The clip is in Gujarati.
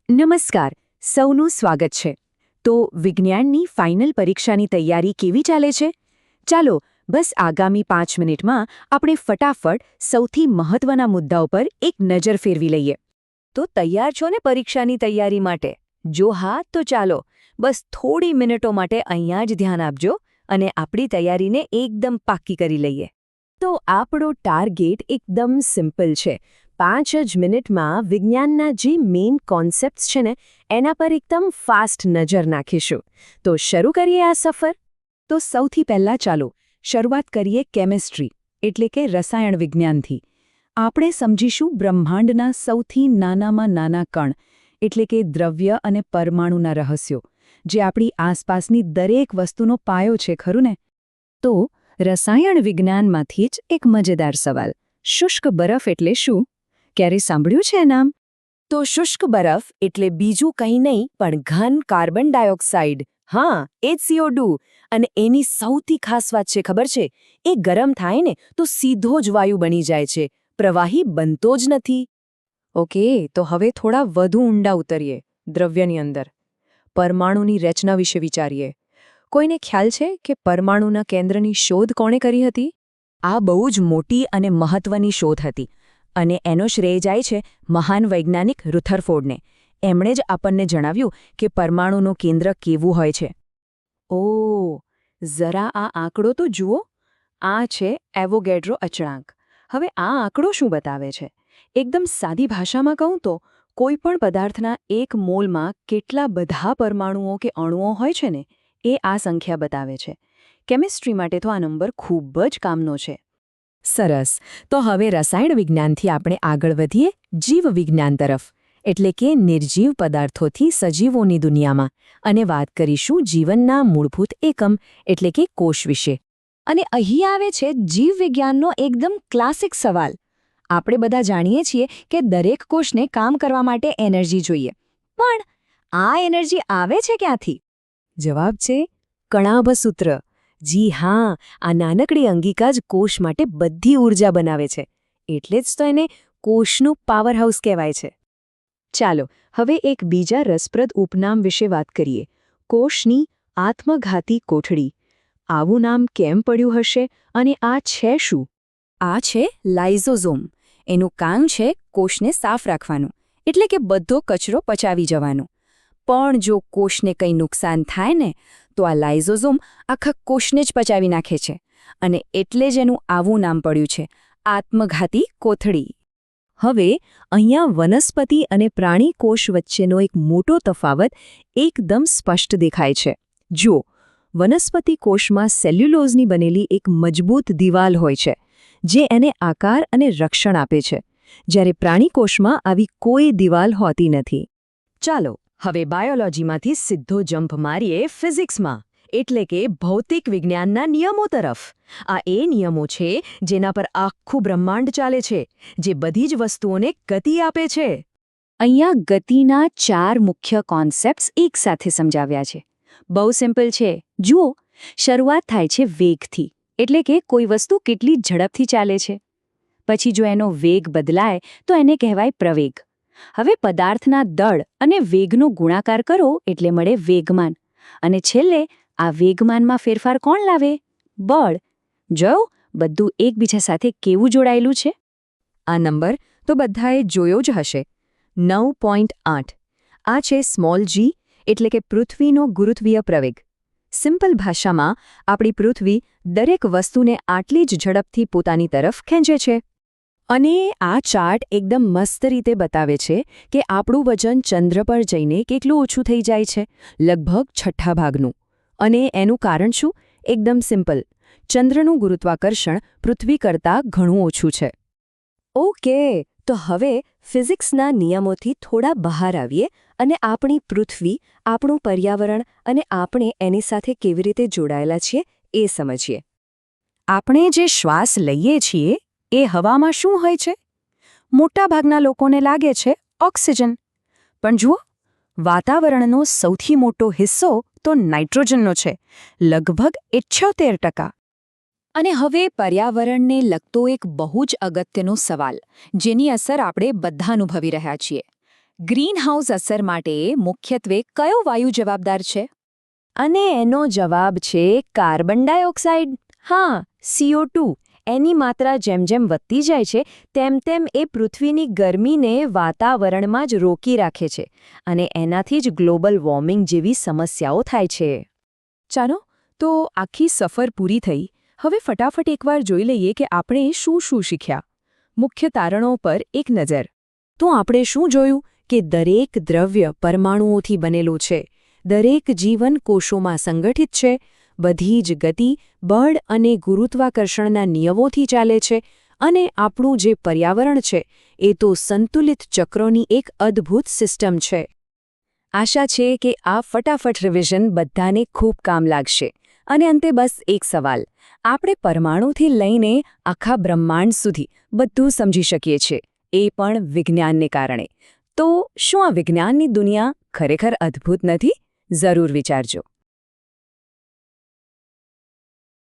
નમસ્કાર, સૌનું સ્વાગત છે. તો વિજ્ઞાનની ફાઇનલ પરીક્ષાની તૈયારી કેવી ચાલે છે? ચાલો બસ આગામી 5 મિનિટમાં આપણે ફટાફટ સૌથી મહત્વના મુદ્દાઓ પર એક નજર ફેરવી લઈએ. તો તૈયાર છો ને પરીક્ષાની તૈયારી માટે? જો હા તો ચાલો બસ થોડી મિનિટો માટે અહીંયા જ ધ્યાન આપજો અને આપણી તૈયારીને એકદમ પાક્કી કરી લઈએ. તો આપણો ટાર્ગેટ એકદમ સિમ્પલ છે. 5 જ મિનિટમાં વિજ્ઞાનના જે મેઇન કોન્સેપ્ટ્સ છે ને એના પર એકદમ ફાસ્ટ નજર નાખીશું. તો શરૂ કરીએ આ સફર. તો સૌથી પહેલાં ચાલો શરૂઆત કરીએ કેમિસ્ટ્રી એટલે કે રસાયણ વિજ્ઞાનથી. આપણે સમજીશું બ્રહ્માંડના સૌથી નાનામાં નાના કણ એટલે કે દ્રવ્ય અને પરમાણુના રહસ્યો, જે આપણી આસપાસની દરેક વસ્તુનો પાયો છે, ખરું ને? તો રસાયણ વિજ્ઞાનમાંથી જ એક મજેદાર સવાલ: શુષ્ક બરફ એટલે શું? ક્યારે સાંભળ્યું છે નામ? તો શુષ્ક બરફ એટલે બીજું કંઈ નહીં પણ ઘન કાર્બન ડાયોક્સાઇડ. હા, એ જ CO2. અને એની સૌથી ખાસ વાત છે, ખબર છે? એ ગરમ થાય ને તો સીધો જ વાયુ બની જાય છે, પ્રવાહી બનતો જ નથી. ઓકે, તો હવે થોડા વધુ ઊંડા ઉતરીએ દ્રવ્યની અંદર. પરમાણુની રચના વિશે વિચારીએ. કોઈને ખ્યાલ છે કે પરમાણુના કેન્દ્રની શોધ કોણે કરી હતી? આ બહુ જ મોટી અને મહત્વની શોધ હતી. અને એનો શ્રેય જાય છે મહાન વૈજ્ઞાનિક રુથરફોર્ડને. એમણે જ આપણને જણાવ્યું કે પરમાણુનું કેન્દ્ર કેવું હોય છે. ઓહ, જરા આ આંકડો તો જુઓ. આ છે એવોગેડ્રો અચળાંક. હવે આ આંકડો શું બતાવે છે? એકદમ સાદી ભાષામાં કહું તો કોઈપણ પદાર્થના 1 મોલમાં કેટલા બધા પરમાણુઓ કે અણુઓ હોય છે ને, એ આ સંખ્યા બતાવે છે. કેમિસ્ટ્રી માટે તો આ નંબર ખૂબ જ કામનો છે. સરસ. તો હવે રસાયણ વિજ્ઞાનથી આપણે આગળ વધીએ જીવવિજ્ઞાન તરફ, એટલે કે નિર્જીવ પદાર્થોથી સજીવોની દુનિયામાં, અને વાત કરીશું જીવનના મૂળભૂત એકમ એટલે કે કોષ વિશે. અને અહીં આવે છે જીવવિજ્ઞાનનો એકદમ ક્લાસિક સવાલ. આપણે બધા જાણીએ છીએ કે દરેક કોષને કામ કરવા માટે એનર્જી જોઈએ. પણ આ એનર્જી આવે છે ક્યાંથી? જવાબ છે કણાભ સૂત્ર. જી હા, આ નાનકડી અંગિકા જ કોષ માટે બધી ઊર્જા બનાવે છે. એટલે જ તો એને કોષનું પાવરહાઉસ કહેવાય છે. ચાલો હવે એક બીજા રસપ્રદ ઉપનામ વિશે વાત કરીએ: કોષની આત્મઘાતી કોઠડી. આવું નામ કેમ પડ્યું હશે અને આ છે શું? આ છે લાઇઝોઝોમ. એનું કામ છે કોષને સાફ રાખવાનું, એટલે કે બધો કચરો પચાવી જવાનો. પણ જો કોષને કંઈ નુકસાન થાય ને તો આ લાઇઝોઝોમ આખા કોષને જ પચાવી નાખે છે. અને એટલે જ એનું આવું નામ પડ્યું છે, આત્મઘાતી કોથળી. હવે અહીંયા વનસ્પતિ અને પ્રાણી કોષ વચ્ચેનો એક મોટો તફાવત એકદમ સ્પષ્ટ દેખાય છે. જુઓ, વનસ્પતિ કોષમાં સેલ્યુલોઝની બનેલી એક મજબૂત દિવાલ હોય છે, જે એને આકાર અને રક્ષણ આપે છે, જ્યારે પ્રાણી કોષમાં આવી કોઈ દિવાલ હોતી નથી. ચાલો હવે બાયોલોજીમાંથી સીધો જમ્પ મારીએ ફિઝિક્સમાં, એટલે કે ભૌતિક વિજ્ઞાનના નિયમો તરફ. આ એ નિયમો છે જેના પર આખું બ્રહ્માંડ ચાલે છે, જે બધી જ વસ્તુઓને ગતિ આપે છે. અહીંયા ગતિના 4 મુખ્ય કોન્સેપ્ટ્સ એકસાથે સમજાવ્યા છે. બહુ સિમ્પલ છે. જુઓ, શરૂઆત થાય છે વેગથી, એટલે કે કોઈ વસ્તુ કેટલી ઝડપથી ચાલે છે. પછી જો એનો વેગ બદલાય તો એને કહેવાય પ્રવેગ. હવે પદાર્થના દળ અને વેગનો ગુણાકાર કરો એટલે મળે વેગમાન. અને છેલ્લે આ વેગમાનમાં ફેરફાર કોણ લાવે? બળ. જોયો, બધું એકબીજા સાથે કેવું જોડાયેલું છે? આ નંબર તો બધાએ જોયો જ હશે. 9.8. આ છે સ્મોલ g, એટલે કે પૃથ્વીનો ગુરુત્વીય પ્રવેગ. સિમ્પલ ભાષામાં આપણી પૃથ્વી દરેક વસ્તુને આટલી જ ઝડપથી પોતાની તરફ ખેંચે છે. અને આ ચાર્ટ એકદમ મસ્ત રીતે બતાવે છે કે આપણું વજન ચંદ્ર પર જઈને કેટલું ઓછું થઈ જાય છે, લગભગ 6 ભાગનું. અને એનું કારણ શું? એકદમ સિમ્પલ. ચંદ્રનું ગુરુત્વાકર્ષણ પૃથ્વી કરતાં ઘણું ઓછું છે. ઓકે, તો હવે ફિઝિક્સના નિયમોથી થોડા બહાર આવીએ અને આપણી પૃથ્વી, આપણું પર્યાવરણ અને આપણે એની સાથે કેવી રીતે જોડાયેલા છીએ એ સમજીએ. આપણે જે શ્વાસ લઈએ છીએ એ હવામાં શું હોય છે? મોટાભાગના લોકોને લાગે છે ઓક્સિજન. પણ જુઓ, વાતાવરણનો સૌથી મોટો હિસ્સો તો નાઇટ્રોજનનો છે, લગભગ 78%. અને હવે પર્યાવરણને લગતો એક બહુ જ અગત્યનો સવાલ, જેની અસર આપણે બધા અનુભવી રહ્યા છીએ: ગ્રીનહાઉસ અસર માટે મુખ્યત્વે કયો વાયુ જવાબદાર છે? અને એનો જવાબ છે કાર્બન ડાયોક્સાઇડ. હા, CO2. એની માત્રા જેમ જેમ વધતી જાય છે તેમ તેમ એ પૃથ્વીની ગરમીને વાતાવરણમાં જ રોકી રાખે છે અને એનાથી જ ગ્લોબલ વોર્મિંગ જેવી સમસ્યાઓ થાય છે. ચાલો, તો આખી સફર પૂરી થઈ. હવે ફટાફટ એકવાર જોઈ લઈએ કે આપણે શું શું શીખ્યા. મુખ્ય તારણો પર એક નજર. તો આપણે શું જોયું કે દરેક દ્રવ્ય પરમાણુઓથી બનેલું છે. દરેક જીવન કોષોમાં સંગઠિત છે. બધી જ ગતિ બળ અને ગુરુત્વાકર્ષણના નિયમોથી ચાલે છે અને આપણું જે પર્યાવરણ છે એ તો સંતુલિત ચક્રોની એક અદ્ભુત સિસ્ટમ છે. આશા છે કે આ ફટાફટ રિવિઝન બધાને ખૂબ કામ લાગશે. અને અંતે બસ એક સવાલ. આપણે પરમાણુથી લઈને આખા બ્રહ્માંડ સુધી બધું સમજી શકીએ છીએ, એ પણ વિજ્ઞાનને કારણે. તો શું આ વિજ્ઞાનની દુનિયા ખરેખર અદ્ભુત નથી? જરૂર વિચારજો.